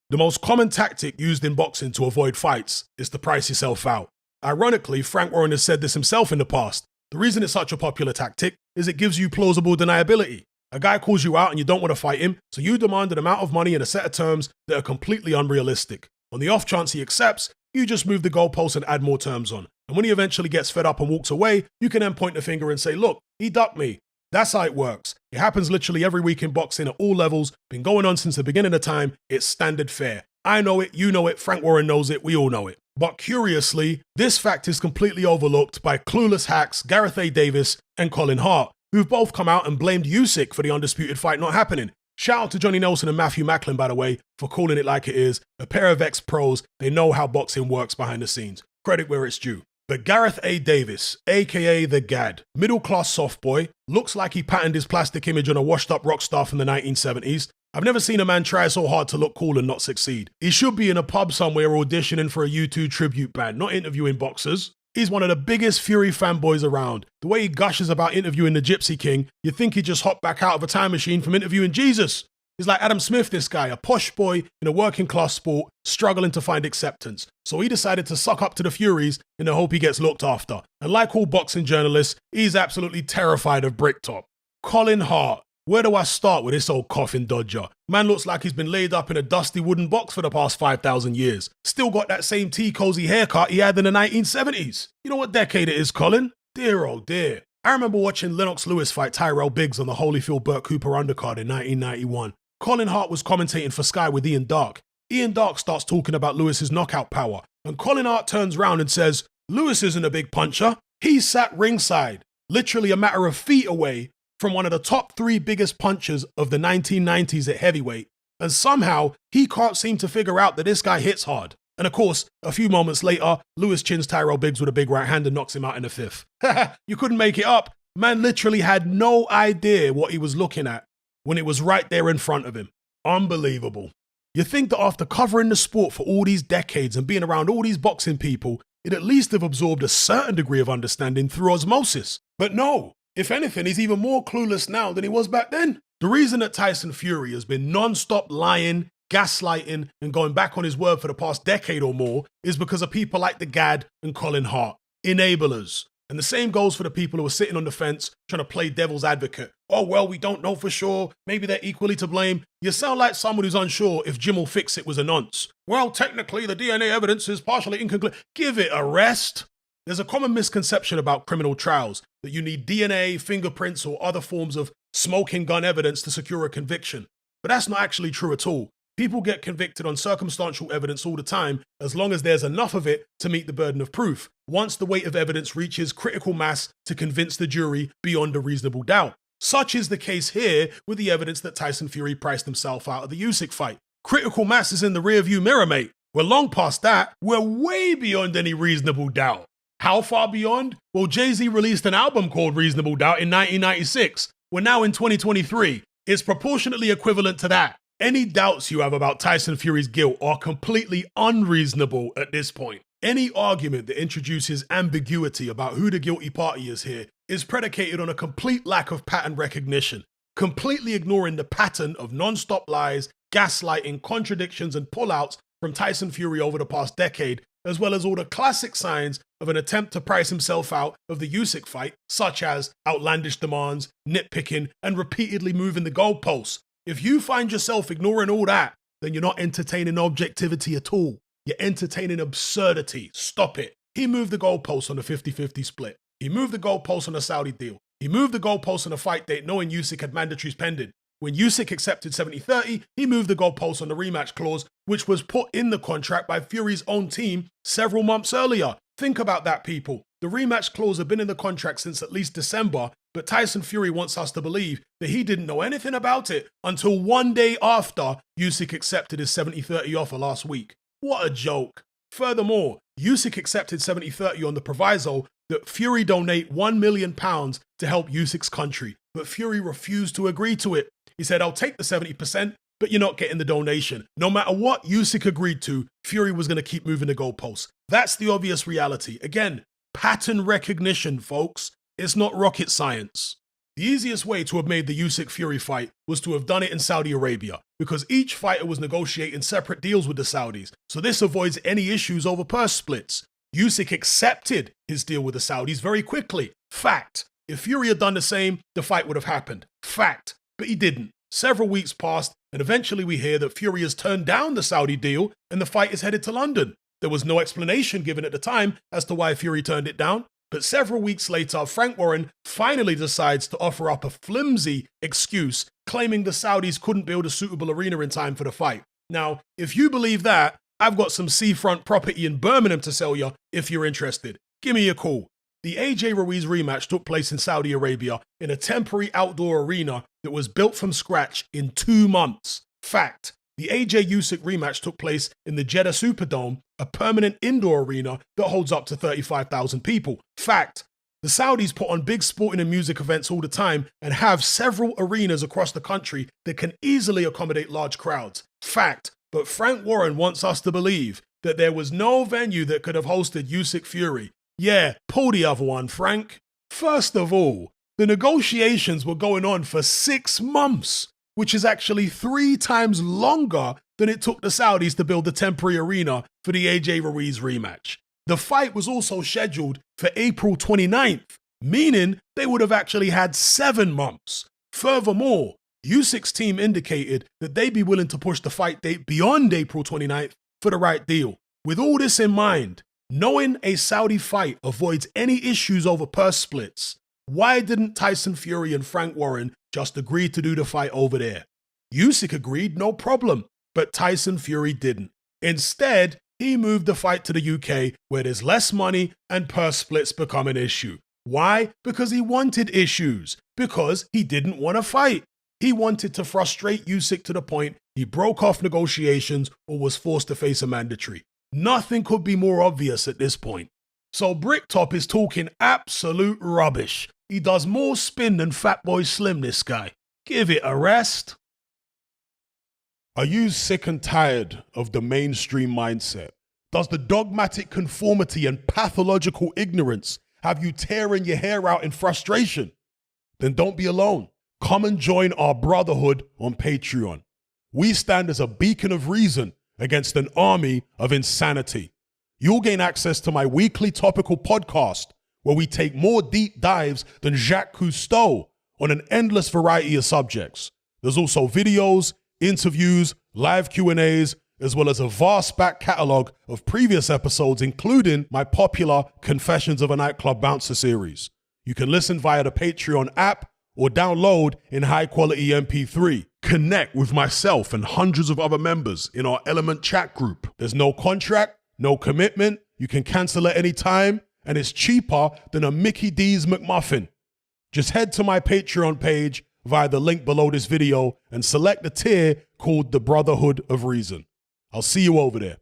The most common tactic used in boxing to avoid fights is to price yourself out. Ironically, Frank Warren has said this himself in the past. The reason it's such a popular tactic is it gives you plausible deniability. A guy calls you out and you don't want to fight him, so you demand an amount of money and a set of terms that are completely unrealistic. On the off chance he accepts, you just move the goalpost and add more terms on. And when he eventually gets fed up and walks away, you can then point the finger and say, look, he ducked me. That's how it works. It happens literally every week in boxing at all levels. Been going on since the beginning of time. It's standard fare. I know it, you know it, Frank Warren knows it, we all know it. But curiously, this fact is completely overlooked by clueless hacks Gareth A. Davis and Colin Hart, who've both come out and blamed Usyk for the undisputed fight not happening. Shout out to Johnny Nelson and Matthew Macklin, by the way, for calling it like it is. A pair of ex-pros, they know how boxing works behind the scenes. Credit where it's due. But Gareth A. Davis, aka the Gad, middle-class soft boy, looks like he patterned his plastic image on a washed-up rock star from the 1970s. I've never seen a man try so hard to look cool and not succeed. He should be in a pub somewhere auditioning for a U2 tribute band, not interviewing boxers. He's one of the biggest Fury fanboys around. The way he gushes about interviewing the Gypsy King, you'd think he just hopped back out of a time machine from interviewing Jesus. He's like Adam Smith, this guy, a posh boy in a working class sport, struggling to find acceptance. So he decided to suck up to the Furies in the hope he gets looked after. And like all boxing journalists, he's absolutely terrified of Bricktop. Colin Hart. Where do I start with this old coffin dodger? Man looks like he's been laid up in a dusty wooden box for the past 5,000 years. Still got that same tea-cozy haircut he had in the 1970s. You know what decade it is, Colin? Dear oh dear. I remember watching Lennox Lewis fight Tyrell Biggs on the Holyfield-Burt Cooper undercard in 1991. Colin Hart was commentating for Sky with Ian Darke. Ian Darke starts talking about Lewis's knockout power, and Colin Hart turns round and says, Lewis isn't a big puncher. He sat ringside, literally a matter of feet away from one of the top 3 biggest punchers of the 1990s at heavyweight, and somehow he can't seem to figure out that this guy hits hard. And of course, a few moments later, Lewis chins Tyrell Biggs with a big right hand and knocks him out in the 5th. You couldn't make it up. Man literally had no idea what he was looking at when it was right there in front of him. Unbelievable. You think that after covering the sport for all these decades and being around all these boxing people, he'd at least have absorbed a certain degree of understanding through osmosis. But no. If anything, he's even more clueless now than he was back then. The reason that Tyson Fury has been non-stop lying, gaslighting, and going back on his word for the past decade or more is because of people like the Gad and Colin Hart. Enablers. And the same goes for the people who are sitting on the fence trying to play devil's advocate. Oh, well, we don't know for sure. Maybe they're equally to blame. You sound like someone who's unsure if Jim will fix it was a nonce. Well, technically, the DNA evidence is partially inconclusive. Give it a rest. There's a common misconception about criminal trials that you need DNA, fingerprints, or other forms of smoking gun evidence to secure a conviction. But that's not actually true at all. People get convicted on circumstantial evidence all the time as long as there's enough of it to meet the burden of proof, once the weight of evidence reaches critical mass to convince the jury beyond a reasonable doubt. Such is the case here with the evidence that Tyson Fury priced himself out of the Usyk fight. Critical mass is in the rearview mirror, mate. We're long past that. We're way beyond any reasonable doubt. How far beyond? Well, Jay-Z released an album called Reasonable Doubt in 1996. We're now in 2023. It's proportionately equivalent to that. Any doubts you have about Tyson Fury's guilt are completely unreasonable at this point. Any argument that introduces ambiguity about who the guilty party is here is predicated on a complete lack of pattern recognition, completely ignoring the pattern of non-stop lies, gaslighting, contradictions, and pullouts from Tyson Fury over the past decade, as well as all the classic signs of an attempt to price himself out of the Usyk fight, such as outlandish demands, nitpicking, and repeatedly moving the goalposts. If you find yourself ignoring all that, then you're not entertaining objectivity at all. You're entertaining absurdity. Stop it. He moved the goalposts on the 50-50 split. He moved the goalposts on the Saudi deal. He moved the goalposts on the fight date knowing Usyk had mandatories pending. When Usyk accepted 70-30, he moved the goalposts on the rematch clause, which was put in the contract by Fury's own team several months earlier. Think about that, people. The rematch clause had been in the contract since at least December, but Tyson Fury wants us to believe that he didn't know anything about it until one day after Usyk accepted his 70-30 offer last week. What a joke. Furthermore, Usyk accepted 70-30 on the proviso that Fury donate £1 million to help Usyk's country, but Fury refused to agree to it. He said, I'll take the 70%, but you're not getting the donation. No matter what Usyk agreed to, Fury was going to keep moving the goalposts. That's the obvious reality. Again, pattern recognition, folks. It's not rocket science. The easiest way to have made the Usyk Fury fight was to have done it in Saudi Arabia, because each fighter was negotiating separate deals with the Saudis, so this avoids any issues over purse splits. Usyk accepted his deal with the Saudis very quickly. Fact. If Fury had done the same, the fight would have happened. Fact. But he didn't. Several weeks passed, and eventually we hear that Fury has turned down the Saudi deal and the fight is headed to London. There was no explanation given at the time as to why Fury turned it down, but several weeks later, Frank Warren finally decides to offer up a flimsy excuse, claiming the Saudis couldn't build a suitable arena in time for the fight. Now, if you believe that, I've got some seafront property in Birmingham to sell you if you're interested. Give me a call. The AJ Ruiz rematch took place in Saudi Arabia in a temporary outdoor arena that was built from scratch in 2 months. Fact. The AJ Usyk rematch took place in the Jeddah Superdome, a permanent indoor arena that holds up to 35,000 people. Fact. The Saudis put on big sporting and music events all the time and have several arenas across the country that can easily accommodate large crowds. Fact. But Frank Warren wants us to believe that there was no venue that could have hosted Usyk Fury. Yeah, pull the other one, Frank. First of all, the negotiations were going on for 6 months, which is actually 3 times longer than it took the Saudis to build the temporary arena for the AJ Ruiz rematch. The fight was also scheduled for April 29th, meaning they would have actually had 7 months. Furthermore, Usyk's team indicated that they'd be willing to push the fight date beyond April 29th for the right deal. With all this in mind, knowing a Saudi fight avoids any issues over purse splits, why didn't Tyson Fury and Frank Warren just agree to do the fight over there? Usyk agreed, no problem, but Tyson Fury didn't. Instead, he moved the fight to the UK, where there's less money and purse splits become an issue. Why? Because he wanted issues. Because he didn't want to fight. He wanted to frustrate Usyk to the point he broke off negotiations or was forced to face a mandatory. Nothing could be more obvious at this point. So Bricktop is talking absolute rubbish. He does more spin than Fatboy Slim, this guy. Give it a rest. Are you sick and tired of the mainstream mindset? Does the dogmatic conformity and pathological ignorance have you tearing your hair out in frustration? Then don't be alone. Come and join our brotherhood on Patreon. We stand as a beacon of reason against an army of insanity. You'll gain access to my weekly topical podcast, where we take more deep dives than Jacques Cousteau on an endless variety of subjects. There's also videos, interviews, live Q&As, as well as a vast back catalogue of previous episodes, including my popular Confessions of a Nightclub Bouncer series. You can listen via the Patreon app or download in high-quality MP3. Connect with myself and hundreds of other members in our Element chat group. There's no contract, no commitment, you can cancel at any time, and it's cheaper than a Mickey D's McMuffin. Just head to my Patreon page via the link below this video and select the tier called the Brotherhood of Reason. I'll see you over there.